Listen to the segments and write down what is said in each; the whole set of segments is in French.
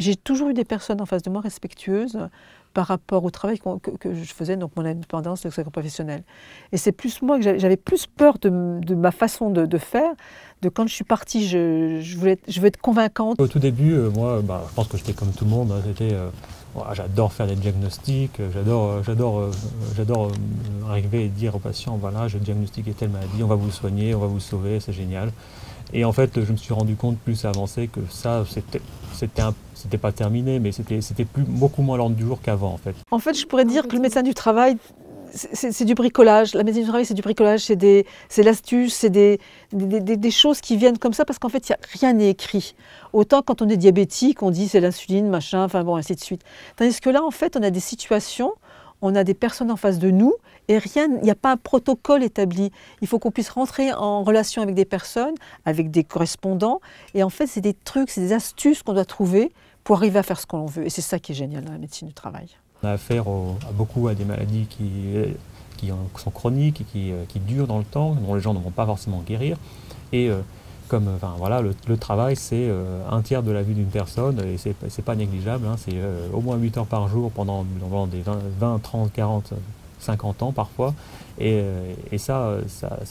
J'ai toujours eu des personnes en face de moi respectueuses par rapport au travail que je faisais, donc mon indépendance, le secret professionnel. Et c'est plus moi que j'avais plus peur de ma façon de faire, de quand je suis partie, je veux être convaincante. Au tout début, moi, je pense que j'étais comme tout le monde, hein, j'adore faire des diagnostics, j'adore arriver et dire aux patients, voilà, je diagnostiqué telle maladie, on va vous soigner, on va vous sauver, c'est génial. Et en fait, je me suis rendu compte plus avancé que ça, c'était pas terminé, mais c'était beaucoup moins l'ordre du jour qu'avant, en fait. En fait, je pourrais dire que le médecin du travail, c'est du bricolage. La médecine du travail, c'est du bricolage, c'est l'astuce, c'est des choses qui viennent comme ça parce qu'en fait, rien n'est écrit. Autant quand on est diabétique, on dit c'est l'insuline, machin, enfin bon, ainsi de suite. Tandis que là, en fait, on a des situations, on a des personnes en face de nous et il n'y a pas un protocole établi. Il faut qu'on puisse rentrer en relation avec des personnes, avec des correspondants. Et en fait, c'est des trucs, c'est des astuces qu'on doit trouver pour arriver à faire ce qu'on veut. Et c'est ça qui est génial dans la médecine du travail. On a affaire beaucoup à des maladies qui sont chroniques et qui durent dans le temps, dont les gens ne vont pas forcément guérir. Et le travail, c'est un tiers de la vie d'une personne, et c'est pas négligeable, hein, c'est au moins 8 heures par jour pendant des 20, 30, 40, 50 ans parfois. Et ça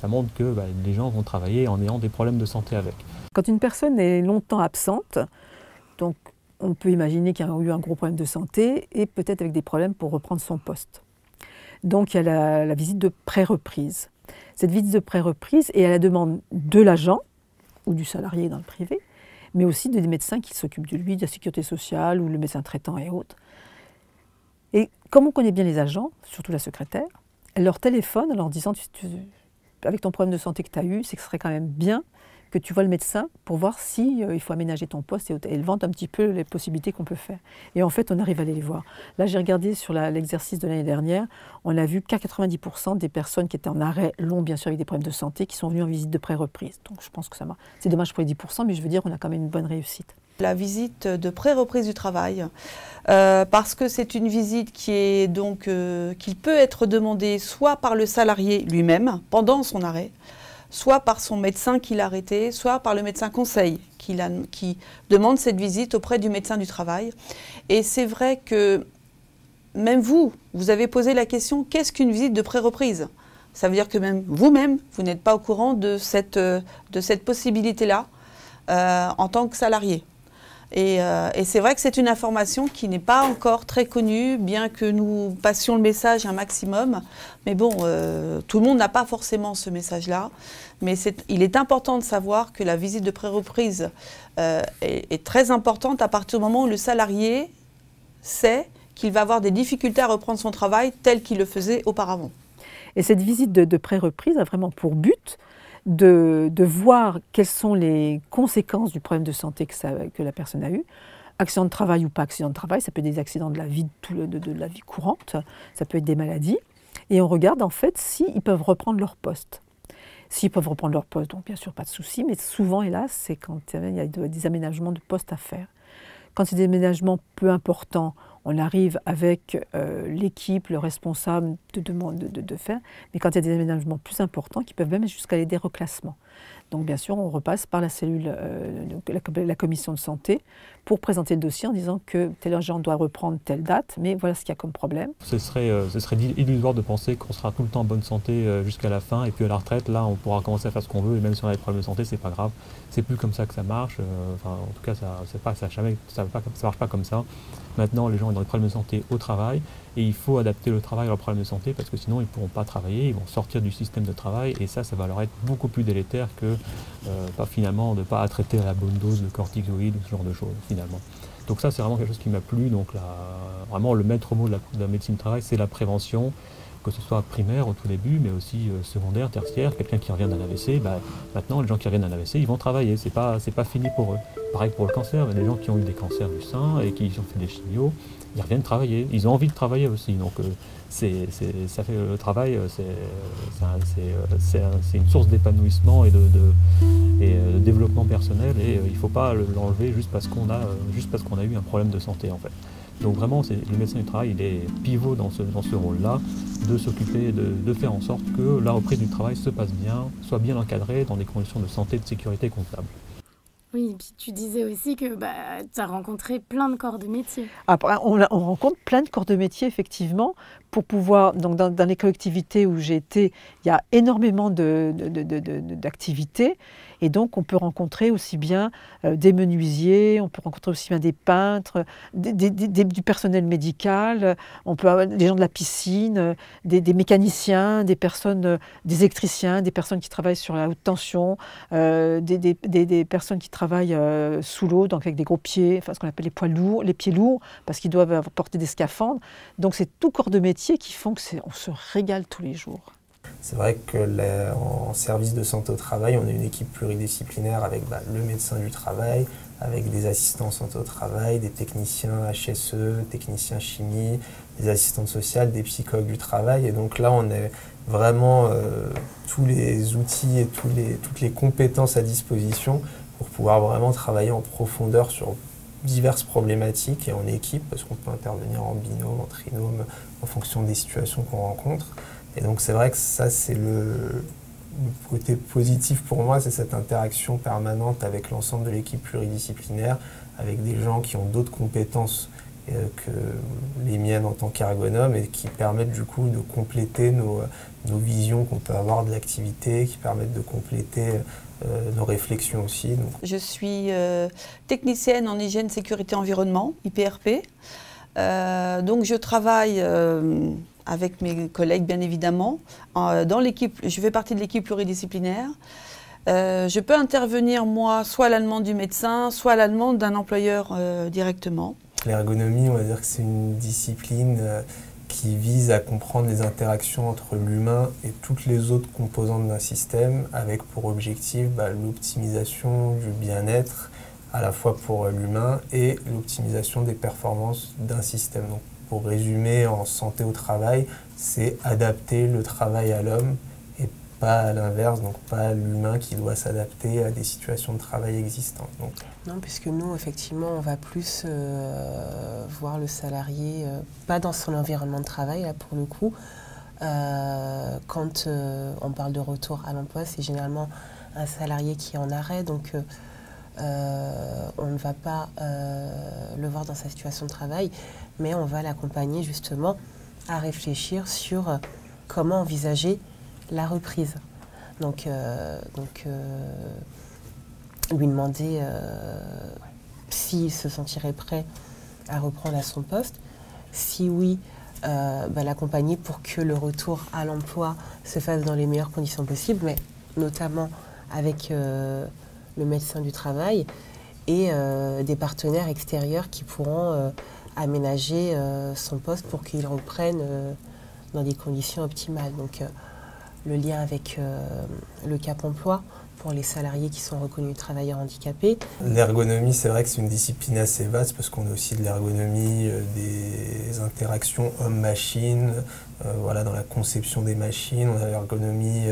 montre que les gens vont travailler en ayant des problèmes de santé avec. Quand une personne est longtemps absente, donc on peut imaginer qu'il y a eu un gros problème de santé et peut-être avec des problèmes pour reprendre son poste. Donc il y a la visite de pré-reprise. Cette visite de pré-reprise est à la demande de l'agent ou du salarié dans le privé, mais aussi des médecins qui s'occupent de lui, de la sécurité sociale ou le médecin traitant et autres. Et comme on connaît bien les agents, surtout la secrétaire, elle leur téléphone en leur disant avec ton problème de santé que tu as eu, c'est que ce serait quand même bien que tu vois le médecin pour voir si il faut aménager ton poste et elle vante un petit peu les possibilités qu'on peut faire. Et en fait, on arrive à aller les voir. Là, j'ai regardé sur l'exercice de l'année dernière, on a vu qu'à 90% des personnes qui étaient en arrêt long, bien sûr avec des problèmes de santé, qui sont venues en visite de pré-reprise. Donc je pense que ça marche. C'est dommage pour les 10%, mais je veux dire qu'on a quand même une bonne réussite. La visite de pré-reprise du travail, parce que c'est une visite qui est donc qui peut être demandée soit par le salarié lui-même pendant son arrêt, soit par son médecin qui l'a arrêté, soit par le médecin conseil qui demande cette visite auprès du médecin du travail. Et c'est vrai que même vous avez posé la question, qu'est-ce qu'une visite de pré-reprise? Ça veut dire que même vous-même, vous n'êtes pas au courant de cette possibilité-là en tant que salarié. Et c'est vrai que c'est une information qui n'est pas encore très connue, bien que nous passions le message un maximum. Mais bon, tout le monde n'a pas forcément ce message-là. Mais il est important de savoir que la visite de pré-reprise est très importante à partir du moment où le salarié sait qu'il va avoir des difficultés à reprendre son travail tel qu'il le faisait auparavant. Et cette visite de pré-reprise a vraiment pour but de voir quelles sont les conséquences du problème de santé que la personne a eu. Accident de travail ou pas accident de travail, ça peut être des accidents de la vie, de la vie courante, ça peut être des maladies. Et on regarde en fait s'ils peuvent reprendre leur poste. S'ils peuvent reprendre leur poste, donc bien sûr pas de souci, mais souvent, hélas, c'est quand il y a des aménagements de poste à faire. Quand c'est des aménagements peu importants, on arrive avec l'équipe, le responsable de faire. Mais quand il y a des aménagements plus importants, qui peuvent même jusqu'à aller des reclassements. Donc bien sûr, on repasse par la cellule, la commission de santé, pour présenter le dossier en disant que tel agent doit reprendre telle date, mais voilà ce qu'il y a comme problème. Ce serait illusoire de penser qu'on sera tout le temps en bonne santé jusqu'à la fin, et puis à la retraite, là, on pourra commencer à faire ce qu'on veut, et même si on a des problèmes de santé, c'est pas grave. C'est plus comme ça que ça marche. En tout cas, ça marche pas comme ça. Maintenant, les gens ont des problèmes de santé au travail, et il faut adapter le travail à leurs problèmes de santé, parce que sinon, ils ne pourront pas travailler, ils vont sortir du système de travail, et ça va leur être beaucoup plus délétère que finalement de ne pas traiter à la bonne dose de corticoïdes ou ce genre de choses, finalement. Donc ça, c'est vraiment quelque chose qui m'a plu. Donc vraiment, le maître mot de la médecine du travail, c'est la prévention, que ce soit primaire au tout début, mais aussi secondaire, tertiaire. Quelqu'un qui revient d'un AVC, maintenant, les gens qui reviennent d'un AVC, ils vont travailler, c'est pas fini pour eux. Pareil pour le cancer, il y a des gens qui ont eu des cancers du sein et qui ont fait des chimios, ils reviennent travailler, ils ont envie de travailler aussi. Donc ça fait le travail, c'est une source d'épanouissement et de développement personnel, et il ne faut pas l'enlever juste parce qu'on a eu un problème de santé, en fait. Donc vraiment, le médecin du travail, il est pivot dans ce rôle-là, de s'occuper, de faire en sorte que la reprise du travail se passe bien, soit bien encadrée dans des conditions de santé et de sécurité comptable. Oui, et puis tu disais aussi que tu as rencontré plein de corps de métier. Après, on rencontre plein de corps de métier, effectivement, pour pouvoir, donc dans les collectivités où j'ai été, il y a énormément d'activités, et donc on peut rencontrer aussi bien des menuisiers, on peut rencontrer aussi bien des peintres, du personnel médical, on peut avoir des gens de la piscine, des mécaniciens, des personnes, des électriciens, des personnes qui travaillent sur la haute tension, des personnes qui travaillent sous l'eau, donc avec des gros pieds, enfin ce qu'on appelle les poids lourds, les pieds lourds, parce qu'ils doivent porter des scaphandres. Donc c'est tout corps de métier qui font qu'on se régale tous les jours. C'est vrai qu'en service de santé au travail, on a une équipe pluridisciplinaire avec le médecin du travail, avec des assistants santé au travail, des techniciens HSE, techniciens chimie, des assistantes sociales, des psychologues du travail. Et donc là, on a vraiment tous les outils et toutes les compétences à disposition pour pouvoir vraiment travailler en profondeur sur diverses problématiques et en équipe, parce qu'on peut intervenir en binôme, en trinôme, en fonction des situations qu'on rencontre. Et donc c'est vrai que ça, c'est le côté positif pour moi, c'est cette interaction permanente avec l'ensemble de l'équipe pluridisciplinaire, avec des gens qui ont d'autres compétences que les miennes en tant qu'ergonome et qui permettent du coup de compléter nos visions qu'on peut avoir de l'activité, qui permettent de compléter nos réflexions aussi. Donc. Je suis technicienne en hygiène, sécurité, environnement, IPRP. Donc je travaille avec mes collègues, bien évidemment. Dans l'équipe, je fais partie de l'équipe pluridisciplinaire. Je peux intervenir, moi, soit à la demande du médecin, soit à la demande d'un employeur directement. L'ergonomie, on va dire que c'est une discipline qui vise à comprendre les interactions entre l'humain et toutes les autres composantes d'un système, avec pour objectif l'optimisation du bien-être, à la fois pour l'humain et l'optimisation des performances d'un système. Donc, pour résumer, en santé au travail, c'est adapter le travail à l'homme et pas à l'inverse, donc pas l'humain qui doit s'adapter à des situations de travail existantes. Donc. Non, puisque nous, effectivement, on va plus voir le salarié, pas dans son environnement de travail, là, pour le coup. Quand on parle de retour à l'emploi, c'est généralement un salarié qui est en arrêt, donc on ne va pas le voir dans sa situation de travail, mais on va l'accompagner justement à réfléchir sur comment envisager la reprise. Donc lui demander s'il se sentirait prêt à reprendre à son poste. Si oui, l'accompagner pour que le retour à l'emploi se fasse dans les meilleures conditions possibles, mais notamment avec le médecin du travail et des partenaires extérieurs qui pourront aménager son poste pour qu'il reprenne dans des conditions optimales. Donc le lien avec le Cap Emploi pour les salariés qui sont reconnus travailleurs handicapés. L'ergonomie, c'est vrai que c'est une discipline assez vaste parce qu'on a aussi de l'ergonomie des interactions homme-machine, dans la conception des machines, on a l'ergonomie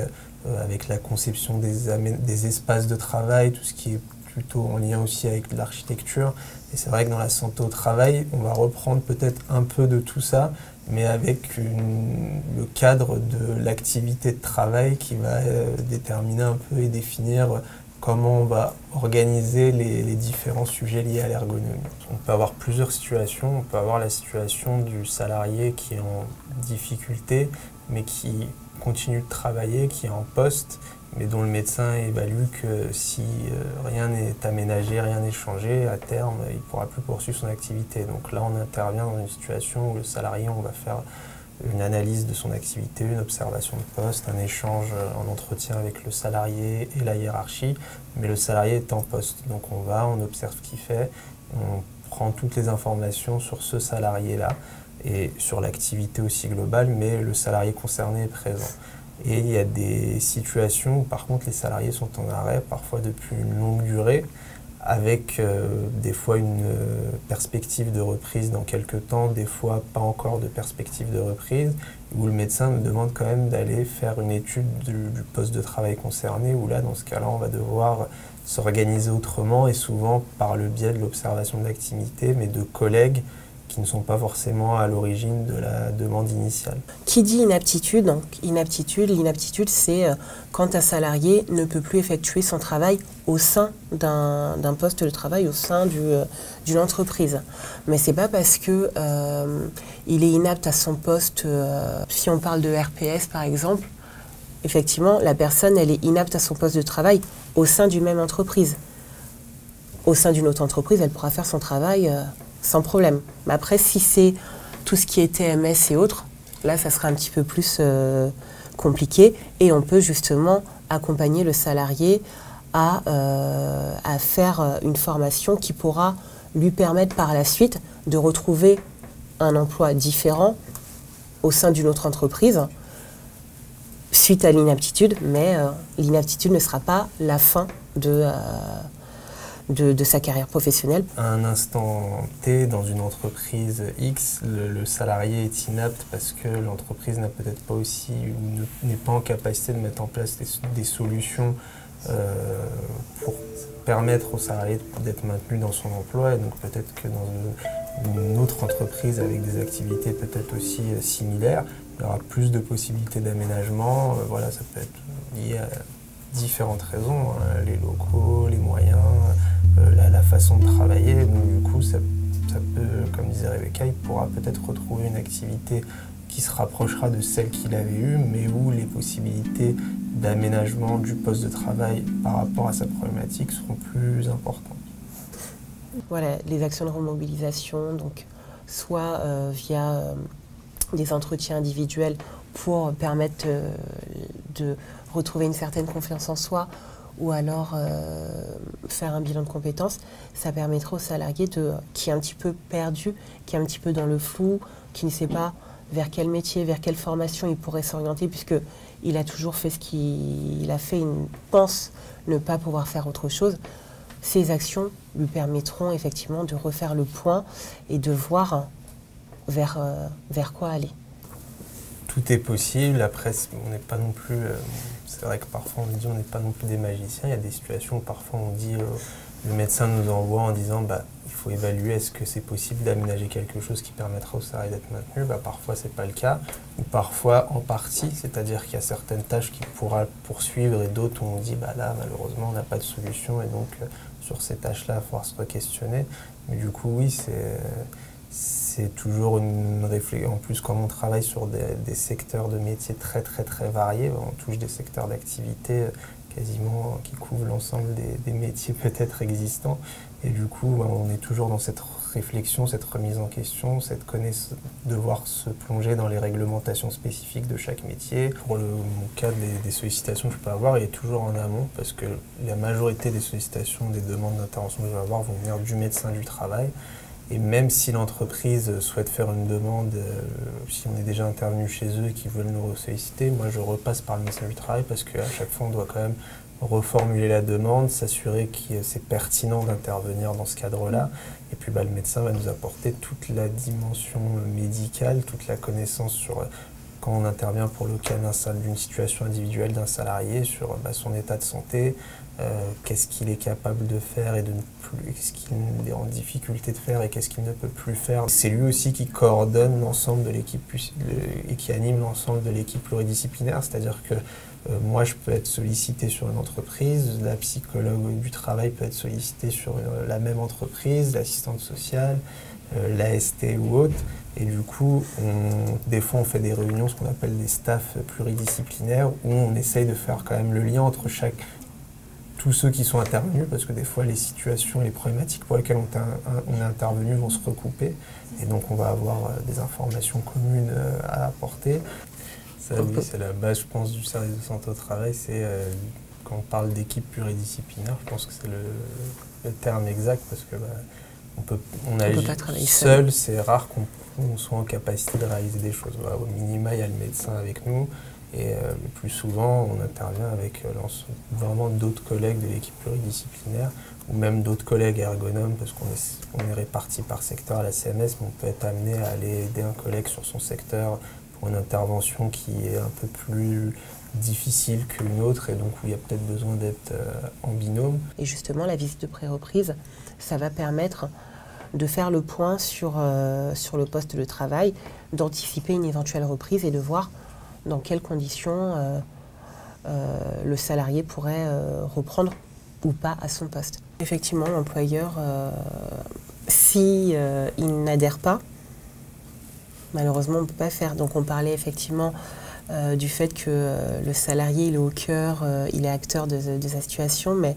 avec la conception des espaces de travail, tout ce qui est plutôt en lien aussi avec l'architecture. Et c'est vrai que dans la santé au travail, on va reprendre peut-être un peu de tout ça, mais avec le cadre de l'activité de travail qui va déterminer un peu et définir comment on va organiser les différents sujets liés à l'ergonomie. On peut avoir plusieurs situations. On peut avoir la situation du salarié qui est en difficulté, mais qui continue de travailler, qui est en poste, mais dont le médecin évalue que si rien n'est aménagé, rien n'est changé, à terme, il ne pourra plus poursuivre son activité. Donc là, on intervient dans une situation où le salarié, on va faire une analyse de son activité, une observation de poste, un échange en entretien avec le salarié et la hiérarchie, mais le salarié est en poste. Donc on observe ce qu'il fait, on prend toutes les informations sur ce salarié-là et sur l'activité aussi globale, mais le salarié concerné est présent. Et il y a des situations où par contre les salariés sont en arrêt, parfois depuis une longue durée, avec des fois une perspective de reprise dans quelques temps, des fois pas encore de perspective de reprise, où le médecin nous demande quand même d'aller faire une étude du poste de travail concerné, où là, dans ce cas-là, on va devoir s'organiser autrement et souvent par le biais de l'observation de l'activité, mais de collègues qui ne sont pas forcément à l'origine de la demande initiale. Qui dit inaptitude, donc l'inaptitude c'est quand un salarié ne peut plus effectuer son travail au sein d'un poste de travail, au sein d'une entreprise. Mais c'est pas parce que il est inapte à son poste, si on parle de RPS par exemple, effectivement la personne elle est inapte à son poste de travail au sein d'une même entreprise. Au sein d'une autre entreprise, elle pourra faire son travail sans problème. Mais après, si c'est tout ce qui est TMS et autres, là, ça sera un petit peu plus compliqué. Et on peut justement accompagner le salarié à faire une formation qui pourra lui permettre par la suite de retrouver un emploi différent au sein d'une autre entreprise suite à l'inaptitude. Mais l'inaptitude ne sera pas la fin de sa carrière professionnelle. À un instant T, dans une entreprise X, le salarié est inapte parce que l'entreprise n'a peut-être pas aussi, ou n'est pas en capacité de mettre en place des solutions pour permettre au salarié d'être maintenu dans son emploi. Et donc peut-être que dans une autre entreprise avec des activités peut-être aussi similaires, il y aura plus de possibilités d'aménagement. Voilà, ça peut être lié à différentes raisons, hein, les locaux, les moyens, la façon de travailler. Donc du coup, ça peut, comme disait Rebecca, il pourra peut-être retrouver une activité qui se rapprochera de celle qu'il avait eue, mais où les possibilités d'aménagement du poste de travail par rapport à sa problématique seront plus importantes. Voilà, les actions de remobilisation, donc soit via des entretiens individuels pour permettre de retrouver une certaine confiance en soi, ou alors faire un bilan de compétences, ça permettra au salarié qui est un petit peu perdu, qui est un petit peu dans le flou, qui ne sait pas vers quel métier, vers quelle formation il pourrait s'orienter, puisqu'il a toujours fait ce qu'il a fait, il pense ne pas pouvoir faire autre chose. Ces actions lui permettront effectivement de refaire le point et de voir vers quoi aller. Tout est possible. Après, on n'est pas non plus... c'est vrai que parfois on dit on n'est pas non plus des magiciens. Il y a des situations où parfois on dit... le médecin nous envoie en disant il faut évaluer est-ce que c'est possible d'aménager quelque chose qui permettra au salarié d'être maintenu. Parfois c'est pas le cas, ou parfois en partie, c'est-à-dire qu'il y a certaines tâches qu'il pourra poursuivre et d'autres où on dit là malheureusement on n'a pas de solution et donc sur ces tâches-là il va falloir se re-questionner. Mais du coup oui, c'est toujours une réflexion. En plus, quand on travaille sur des secteurs de métiers très très très variés, on touche des secteurs d'activité quasiment qui couvrent l'ensemble des métiers peut-être existants. Et du coup, on est toujours dans cette réflexion, cette remise en question, cette connaissance, devoir se plonger dans les réglementations spécifiques de chaque métier. Pour le cas des sollicitations que je peux avoir, il est toujours en amont parce que la majorité des sollicitations, des demandes d'intervention que je vais avoir vont venir du médecin du travail. Et même si l'entreprise souhaite faire une demande, si on est déjà intervenu chez eux et qu'ils veulent nous solliciter, moi je repasse par le médecin du travail parce qu'à chaque fois on doit quand même reformuler la demande, s'assurer que c'est pertinent d'intervenir dans ce cadre-là. Et puis le médecin va nous apporter toute la dimension médicale, toute la connaissance sur quand on intervient pour le cas d'une situation individuelle d'un salarié, sur son état de santé, qu'est-ce qu'il est capable de faire et de ne plus, qu'est-ce qu'il est en difficulté de faire et qu'est-ce qu'il ne peut plus faire. C'est lui aussi qui coordonne l'ensemble de l'équipe et qui anime l'ensemble de l'équipe pluridisciplinaire, c'est-à-dire que moi je peux être sollicité sur une entreprise, la psychologue du travail peut être sollicitée sur la même entreprise, l'assistante sociale, l'AST ou autre. Et du coup, des fois on fait des réunions, ce qu'on appelle des staffs pluridisciplinaires, où on essaye de faire quand même le lien entre tous ceux qui sont intervenus, parce que des fois les situations, les problématiques pour lesquelles on est intervenu vont se recouper, et donc on va avoir des informations communes à apporter. Ça, oui, c'est la base, je pense, du service de santé au travail, c'est quand on parle d'équipe pluridisciplinaire, je pense que c'est le terme exact, parce que on agit pas travailler seul, c'est rare qu'on soit en capacité de réaliser des choses. Au minima, il y a le médecin avec nous, et le plus souvent, on intervient avec vraiment d'autres collègues de l'équipe pluridisciplinaire, ou même d'autres collègues ergonomes, parce qu'on est répartis par secteur à la CMS, mais on peut être amené à aller aider un collègue sur son secteur pour une intervention qui est un peu plus difficile qu'une autre, et donc où il y a peut-être besoin d'être en binôme. Et justement, la visite de pré-reprise, ça va permettre de faire le point sur le poste de travail, d'anticiper une éventuelle reprise et de voir dans quelles conditions le salarié pourrait reprendre ou pas à son poste. Effectivement, l'employeur, si il n'adhère pas, malheureusement, on ne peut pas faire. Donc on parlait effectivement du fait que le salarié, il est au cœur, il est acteur de sa situation, mais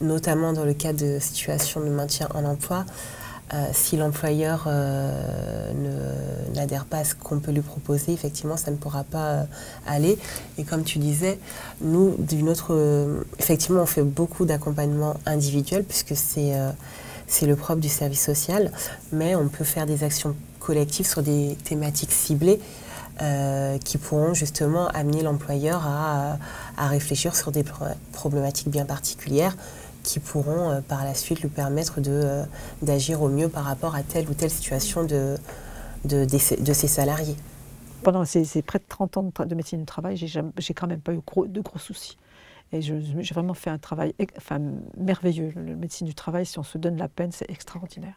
notamment dans le cas de situation de maintien en emploi, si l'employeur n'adhère pas à ce qu'on peut lui proposer, effectivement, ça ne pourra pas aller. Et comme tu disais, nous, effectivement, on fait beaucoup d'accompagnement individuel, puisque c'est le propre du service social, mais on peut faire des actions collectives sur des thématiques ciblées qui pourront justement amener l'employeur à réfléchir sur des problématiques bien particulières qui pourront par la suite lui permettre d'agir au mieux par rapport à telle ou telle situation de ses salariés. Pendant ces près de 30 ans de médecine du travail, j'ai quand même pas eu de gros soucis. Et j'ai vraiment fait un travail merveilleux. La médecine du travail, si on se donne la peine, c'est extraordinaire.